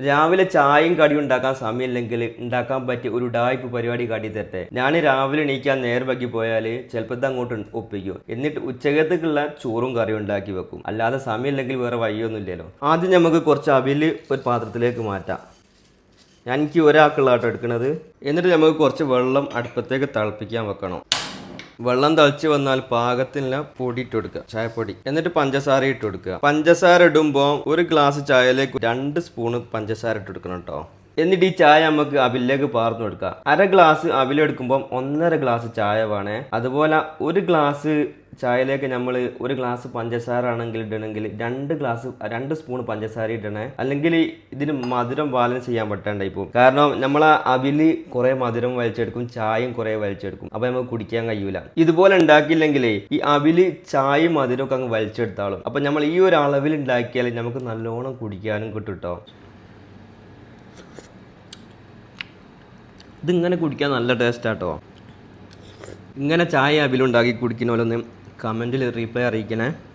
രാവിലെ ചായയും കടിയും ഉണ്ടാക്കാൻ സമയമില്ലെങ്കിൽ ഉണ്ടാക്കാൻ പറ്റിയ ഒരു ഉഡായിപ്പ് പരിപാടി കാട്ടി തരട്ടെ. ഞാൻ രാവിലെ എണീക്കാൻ നേരെ വൈകി പോയാൽ ചിലപ്പോൾ ഇത് അങ്ങോട്ട് ഒപ്പിക്കും. എന്നിട്ട് ഉച്ചക്കത്തേക്കുള്ള ചോറും കറിയും ഉണ്ടാക്കി വെക്കും. അല്ലാതെ സമയമില്ലെങ്കിൽ വേറെ വഴിയൊന്നും ഇല്ലല്ലോ. ആദ്യം നമുക്ക് കുറച്ച് അവില് ഒരു പാത്രത്തിലേക്ക് മാറ്റാം. എനിക്ക് ഒരാൾക്കുള്ള ആട്ടോ എടുക്കുന്നത്. എന്നിട്ട് നമുക്ക് കുറച്ച് വെള്ളം അടുപ്പത്തേക്ക് തിളപ്പിക്കാൻ വെക്കണം. വെള്ളം തിളച്ച് വന്നാൽ പാകത്തിനുള്ള പൊടി ഇട്ട് കൊടുക്കുക, ചായപ്പൊടി. എന്നിട്ട് പഞ്ചസാര ഇട്ട് കൊടുക്കുക. പഞ്ചസാര ഇടുമ്പോൾ ഒരു ഗ്ലാസ് ചായയിലേക്ക് 2 സ്പൂണ് പഞ്ചസാര ഇട്ട് കൊടുക്കണം കേട്ടോ. എന്നിട്ട് ഈ ചായ നമുക്ക് അവിലേക്ക് പാർന്നു കൊടുക്കുക. അര ഗ്ലാസ് അവിലെടുക്കുമ്പോൾ 1.5 ഗ്ലാസ് ചായ വേണേ. അതുപോലെ ഒരു ഗ്ലാസ് ചായയിലേക്ക് നമ്മൾ ഒരു ഗ്ലാസ് പഞ്ചസാര ആണെങ്കിൽ ഇടണമെങ്കിൽ 2 സ്പൂൺ പഞ്ചസാര ഇടണേ. അല്ലെങ്കിൽ ഇതിന് മധുരം ബാലൻസ് ചെയ്യാൻ പറ്റാണ്ടായി പോകും. കാരണം നമ്മൾ ആ അവില് കുറെ മധുരം വലിച്ചെടുക്കും, ചായയും കുറെ വലിച്ചെടുക്കും. അപ്പൊ നമുക്ക് കുടിക്കാൻ കഴിയൂല. ഇതുപോലെ ഉണ്ടാക്കിയില്ലെങ്കിലേ ഈ അവില് ചായയും മധുരം ഒക്കെ അങ്ങ് വലിച്ചെടുത്താളും. അപ്പൊ നമ്മൾ ഈ ഒരു അളവിൽ ഉണ്ടാക്കിയാൽ നമുക്ക് നല്ലോണം കുടിക്കാനും കിട്ടും കേട്ടോ. ഇതിങ്ങനെ കുടിക്കാൻ നല്ല ടേസ്റ്റാട്ടോ. ഇങ്ങനെ ചായ അവിലുണ്ടാക്കി കുടിക്കണമല്ലോ. കമൻറ്റിൽ റീപ്ലൈ അറിയിക്കണേ.